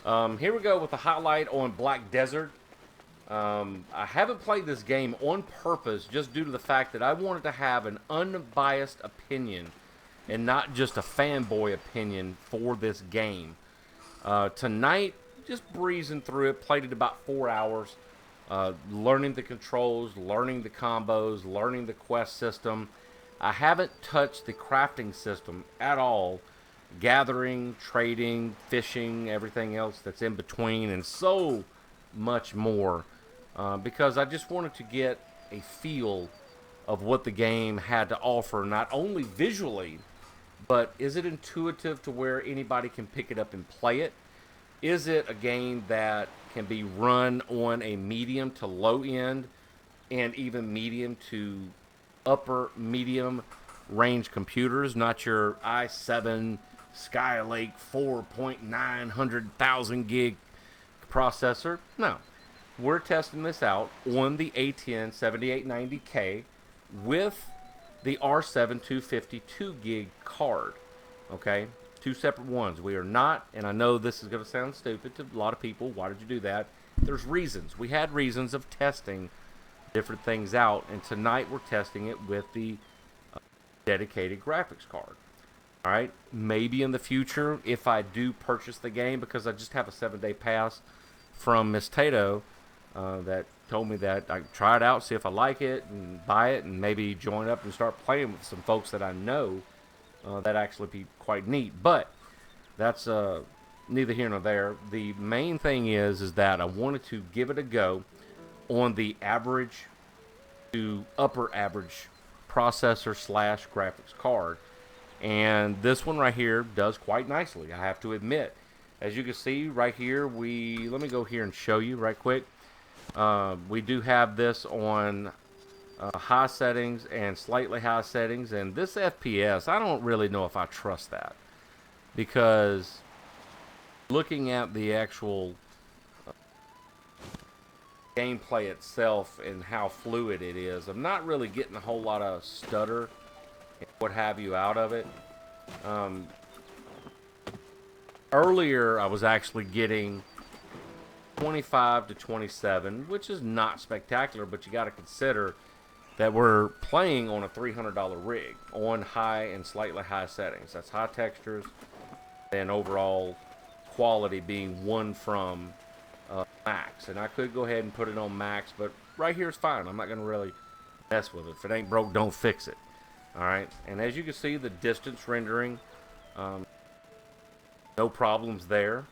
Here we go with the highlight on Black Desert. I haven't played this game on purpose just due to the fact that I wanted to have an unbiased opinion and not just a fanboy opinion for this game. Tonight, just breezing through it, played it about 4 hours, learning the controls, learning the combos, learning the quest system. I haven't touched the crafting system at all, gathering, trading, fishing, everything else that's in between, and so much more, because I just wanted to get a feel of what the game had to offer, not only visually, but is it intuitive to where anybody can pick it up and play it? Is it a game that can be run on a medium to low end and even medium to upper medium range computers, not your i7 Skylake 4.900,000 gig processor? No. We're testing this out on the A10 7890K with the R7 252 gig card. Okay? Two separate ones. We are not, and I know this is going to sound stupid to a lot of people. Why did you do that? There's reasons. We had reasons of testing different things out, and tonight we're testing it with the dedicated graphics card. All right, maybe in the future, if I do purchase the game, because I just have a 7-day pass from Miss Tato that told me that I can try it out, see if I like it, and buy it, and maybe join up and start playing with some folks that I know. That actually be quite neat. But that's neither here nor there. The main thing is that I wanted to give it a go on the average to upper average processor slash graphics card. And this one right here does quite nicely, I have to admit. As you can see right here, let me go here and show you right quick. We do have this on high settings and slightly high settings, and this FPS, I don't really know if I trust that, because looking at the actual gameplay itself and how fluid it is, I'm not really getting a whole lot of stutter and what have you out of it. Earlier I was actually getting 25 to 27, which is not spectacular, but you got to consider that we're playing on a $300 rig on high and slightly high settings. That's high textures and overall quality being one from max. And I could go ahead and put it on max, but right here is fine. I'm not going to really mess with it. If it ain't broke, don't fix it. Alright, and as you can see, the distance rendering, no problems there.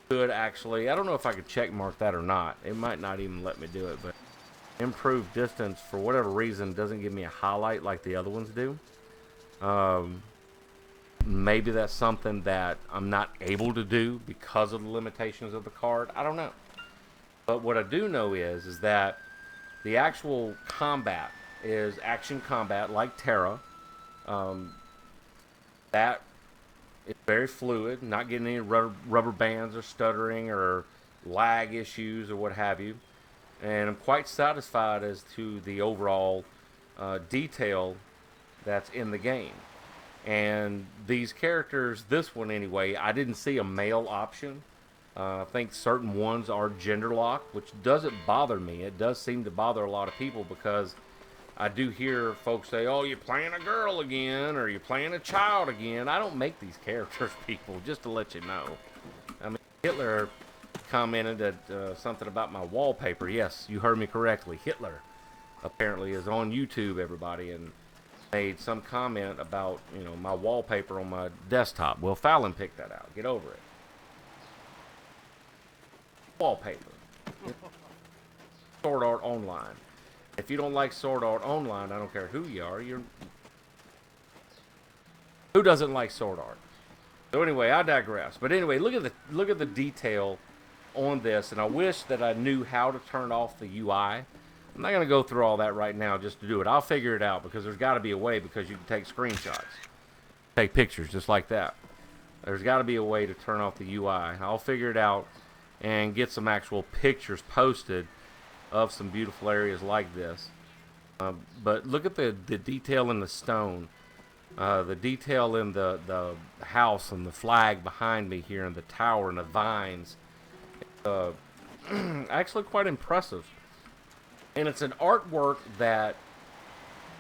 Could actually, I don't know if I could check mark that or not. It might not even let me do it, but improved distance, for whatever reason, doesn't give me a highlight like the other ones do. Maybe that's something that I'm not able to do because of the limitations of the card. I don't know. But what I do know is that the actual combat is action combat like Terra. That is very fluid, not getting any rubber bands or stuttering or lag issues or what have you. And I'm quite satisfied as to the overall detail that's in the game. And these characters, this one anyway, I didn't see a male option. I think certain ones are gender locked, which doesn't bother me. It does seem to bother a lot of people, because I do hear folks say, oh, you're playing a girl again, or you're playing a child again. I don't make these characters, people, just to let you know. I mean, Hitler commented that something about my wallpaper. Yes, you heard me correctly. Hitler apparently is on YouTube, everybody, and made some comment about, my wallpaper on my desktop. Well, Fallon picked that out. Get over it. Wallpaper. Sword Art Online. If you don't like Sword Art Online, I don't care who you are. Who doesn't like Sword Art? So anyway, I digress. But anyway, look at the detail on this, and I wish that I knew how to turn off the UI. I'm not going to go through all that right now just to do it. I'll figure it out, because there's got to be a way, because you can take screenshots. Take pictures just like that. There's got to be a way to turn off the UI. I'll figure it out and get some actual pictures posted of some beautiful areas like this. But look at the detail in the stone. The detail in the house and the flag behind me here, and the tower and the vines, uh, actually quite impressive. And it's an artwork that,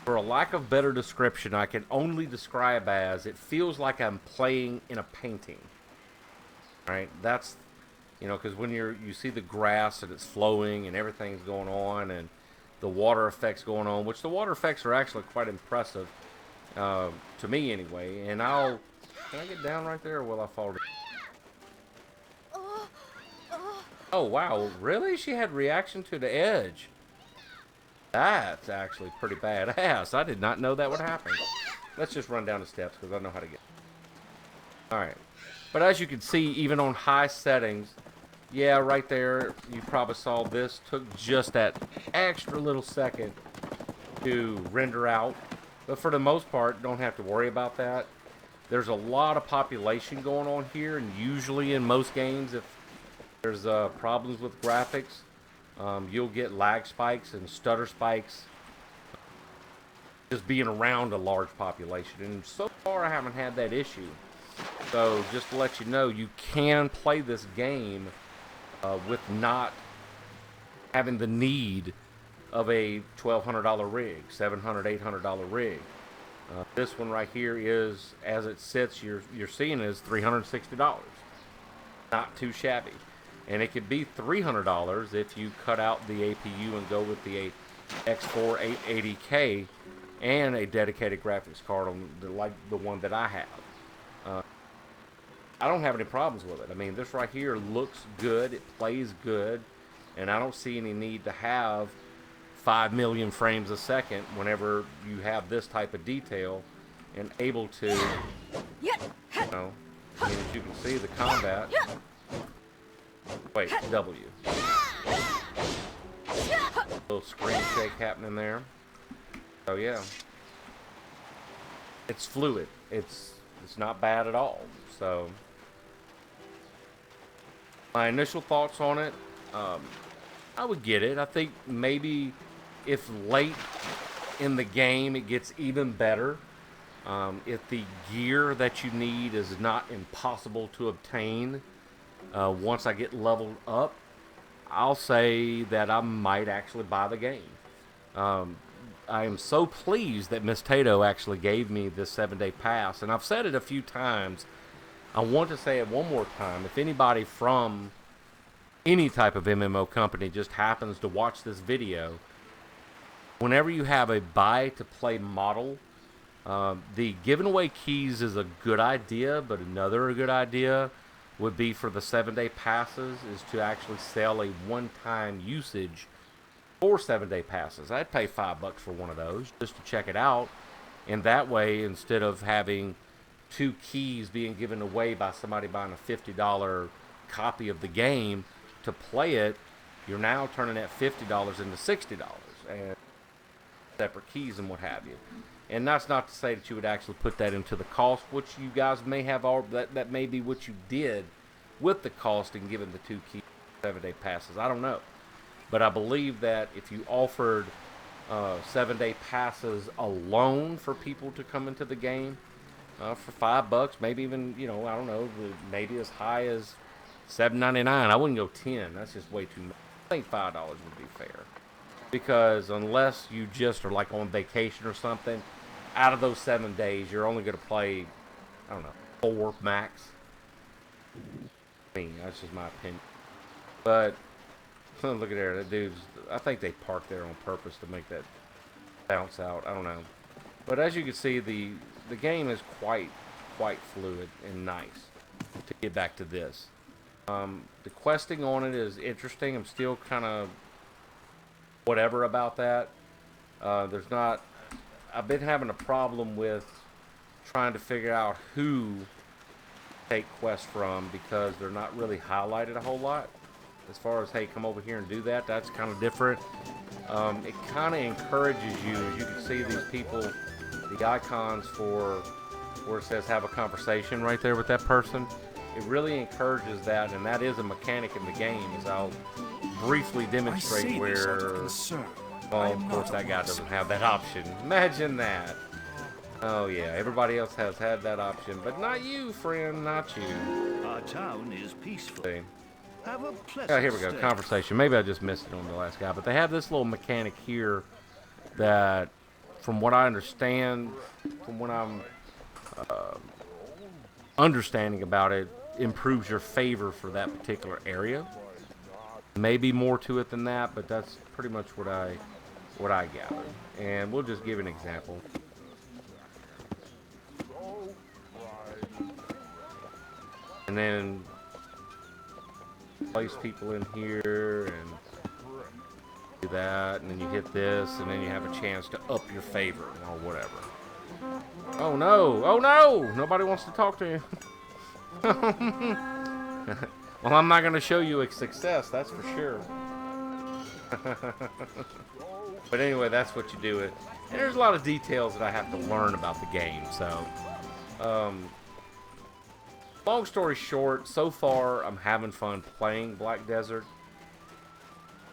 for a lack of better description, I can only describe as it feels like I'm playing in a painting. Right? That's, because when you see the grass and it's flowing and everything's going on, and the water effects going on, which the water effects are actually quite impressive, to me anyway. And can I get down right there, or will I fall down? Oh wow, really? She had reaction to the edge. That's actually pretty badass. I did not know that would happen. Let's just run down the steps because I know how to get. All right. But as you can see, even on high settings, yeah, right there, you probably saw this took just that extra little second to render out. But for the most part, don't have to worry about that. There's a lot of population going on here, and usually in most games, if there's problems with graphics, you'll get lag spikes and stutter spikes just being around a large population. And so far, I haven't had that issue. So just to let you know, you can play this game with not having the need of a $1,200 rig, $700, $800 rig. This one right here is, as it sits, you're seeing is $360. Not too shabby. And it could be $300 if you cut out the APU and go with the X4 880K and a dedicated graphics card like the one that I have. I don't have any problems with it. I mean, this right here looks good, it plays good, and I don't see any need to have 5 million frames a second whenever you have this type of detail and able to, I mean, as you can see, the combat. Wait, W. Little screen shake happening there. So yeah, it's fluid. It's not bad at all. So my initial thoughts on it, I would get it. I think maybe if late in the game it gets even better. If the gear that you need is not impossible to obtain, once I get leveled up, I'll say that I might actually buy the game. I am so pleased that Miss Tato actually gave me this 7-day pass, and I've said it a few times. I want to say it one more time. If anybody from any type of MMO company just happens to watch this video, whenever you have a buy to play model, the giving away keys is a good idea, but another good idea would be for the 7-day passes is to actually sell a one-time usage for 7-day passes. I'd pay $5 for one of those just to check it out, and that way, instead of having 2 keys being given away by somebody buying a $50 copy of the game to play it, you're now turning that $50 into $60 and separate keys and what have you. And that's not to say that you would actually put that into the cost, which you guys may have all that may be what you did with the cost and given the 2 key 7-day passes. I don't know, but I believe that if you offered 7-day passes alone for people to come into the game for $5, maybe even I don't know, maybe as high as $7.99. I wouldn't go 10. That's just way too much. I think $5 would be fair, because unless you just are like on vacation or something, out of those 7 days, you're only going to play, I don't know, 4 max. I mean, that's just my opinion. But look at there, that dude's. I think they parked there on purpose to make that bounce out. I don't know. But as you can see, the game is quite fluid and nice. To get back to this, the questing on it is interesting. I'm still kind of whatever about that. There's not. I've been having a problem with trying to figure out who to take quests from, because they're not really highlighted a whole lot. As far as, hey, come over here and do that, that's kind of different. It kind of encourages you, as you can see these people, the icons for where it says have a conversation right there with that person. It really encourages that, and that is a mechanic in the game, as I'll briefly demonstrate where... Well, of course, that guy doesn't have that option. Imagine that. Oh yeah, everybody else has had that option, but not you, friend, not you. Our town is peaceful. See. Have a Oh, pleasant here we go. stay. Conversation. Maybe I just missed it on the last guy, but they have this little mechanic here that, from what I understand, from what I'm understanding about it, improves your favor for that particular area. Maybe more to it than that, but that's pretty much what I gathered. And we'll just give an example. And then place people in here and do that, and then you hit this, and then you have a chance to up your favor or whatever. Oh no! Oh no! Nobody wants to talk to you. Well, I'm not going to show you a success, that's for sure. But anyway, that's what you do it. And there's a lot of details that I have to learn about the game. So, long story short, so far I'm having fun playing Black Desert.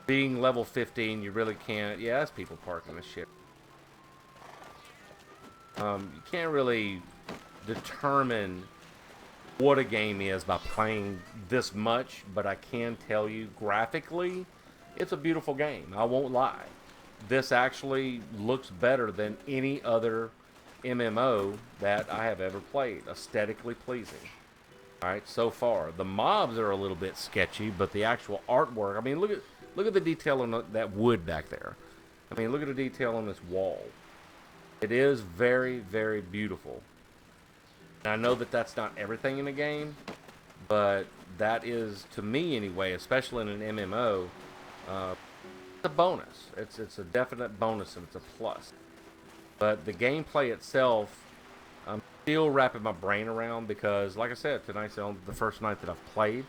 Being level 15, you really can't. Yeah, that's people parking this shit. You can't really determine what a game is by playing this much, but I can tell you graphically, it's a beautiful game. I won't lie. This actually looks better than any other MMO that I have ever played. Aesthetically pleasing. Alright, so far. The mobs are a little bit sketchy, but the actual artwork, I mean, look at the detail on that wood back there. I mean, look at the detail on this wall. It is very, very beautiful. And I know that that's not everything in the game, but that is, to me anyway, especially in an MMO, it's a bonus. It's a definite bonus and it's a plus. But the gameplay itself, I'm still wrapping my brain around because, like I said, tonight's the first night that I've played.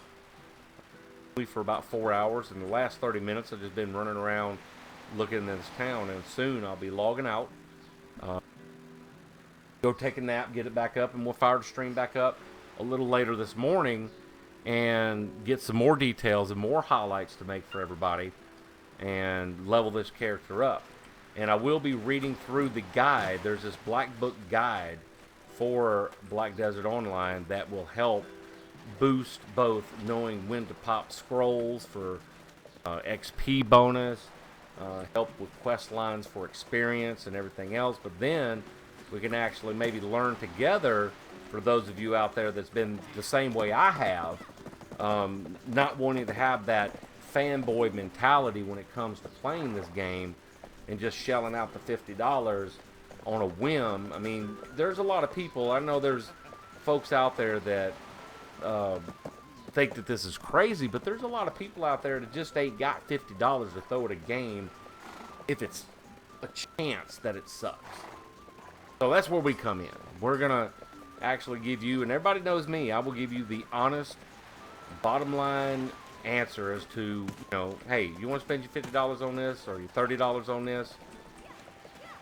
Only for about 4 hours. In the last 30 minutes, I've just been running around looking in this town, and soon I'll be logging out. Go take a nap, get it back up, and we'll fire the stream back up a little later this morning and get some more details and more highlights to make for everybody and level this character up. And I will be reading through the guide. There's this black book guide for Black Desert Online that will help boost both knowing when to pop scrolls for XP bonus, help with quest lines for experience and everything else, but then we can actually maybe learn together, for those of you out there that's been the same way I have, not wanting to have that fanboy mentality when it comes to playing this game and just shelling out the $50 on a whim. I mean, there's a lot of people, I know there's folks out there that think that this is crazy, but there's a lot of people out there that just ain't got $50 to throw at a game if it's a chance that it sucks. So that's where we come in. We're gonna actually give you, and everybody knows me, I will give you the honest bottom line answer as to, you know, hey, you want to spend your $50 on this or your $30 on this?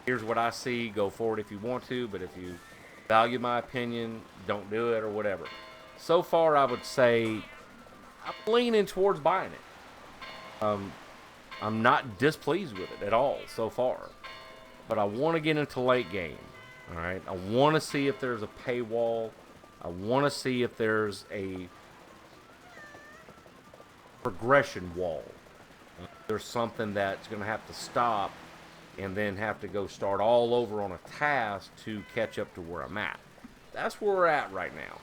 Here's what I see. Go forward if you want to, but if you value my opinion, don't do it or whatever. So far, I would say I'm leaning towards buying it. I'm not displeased with it at all so far, but I want to get into late game. All right, I want to see if there's a paywall. I want to see if there's a progression wall. There's something that's going to have to stop and then have to go start all over on a task to catch up to where I'm at. That's where we're at right now.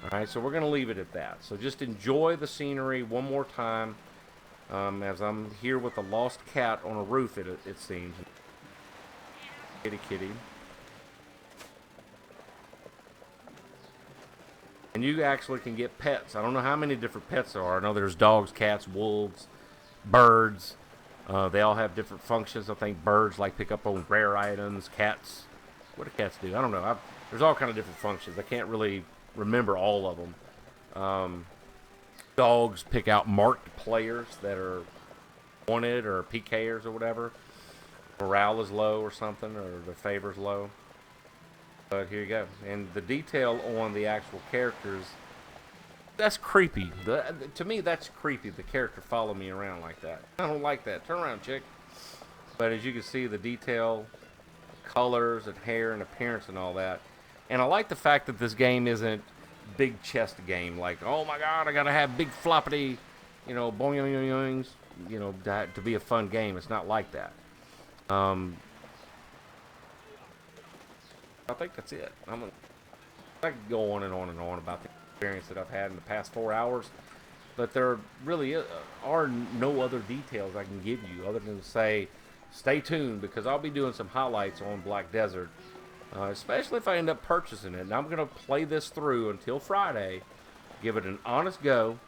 All right, so we're going to leave it at that. So just enjoy the scenery one more time, as I'm here with a lost cat on a roof, it seems. Kitty, kitty. And you actually can get pets. I don't know how many different pets there are. I know there's dogs, cats, wolves, birds. They all have different functions. I think birds like pick up on rare items. Cats, what do cats do? I don't know. There's all kind of different functions. I can't really remember all of them. Dogs pick out marked players that are wanted or PKers or whatever. Morale is low or something, or the favor's low. But here you go. And the detail on the actual characters, that's creepy. To me, that's creepy. The character follow me around like that. I don't like that. Turn around, chick. But as you can see, the detail colors and hair and appearance and all that. And I like the fact that this game isn't big chest game. Like, oh my god, I gotta have big floppity, boing, to be a fun game. It's not like that. I think that's it. I could go on and on and on about the experience that I've had in the past 4 hours, but there really are no other details I can give you other than to say, stay tuned because I'll be doing some highlights on Black Desert, especially if I end up purchasing it. And I'm going to play this through until Friday, give it an honest go,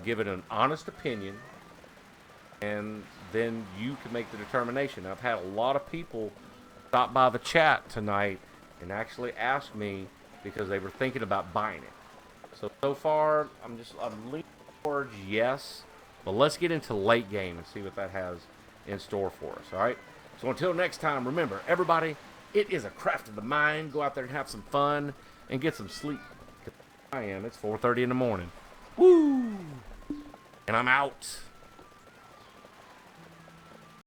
give it an honest opinion, and then you can make the determination. I've had a lot of people stop by the chat tonight and actually ask me because they were thinking about buying it. So far, I'm leaning towards yes, but let's get into late game and see what that has in store for us, all right? So until next time, remember, everybody, it is a craft of the mind. Go out there and have some fun and get some sleep. I am. It's 4:30 in the morning. Woo! And I'm out.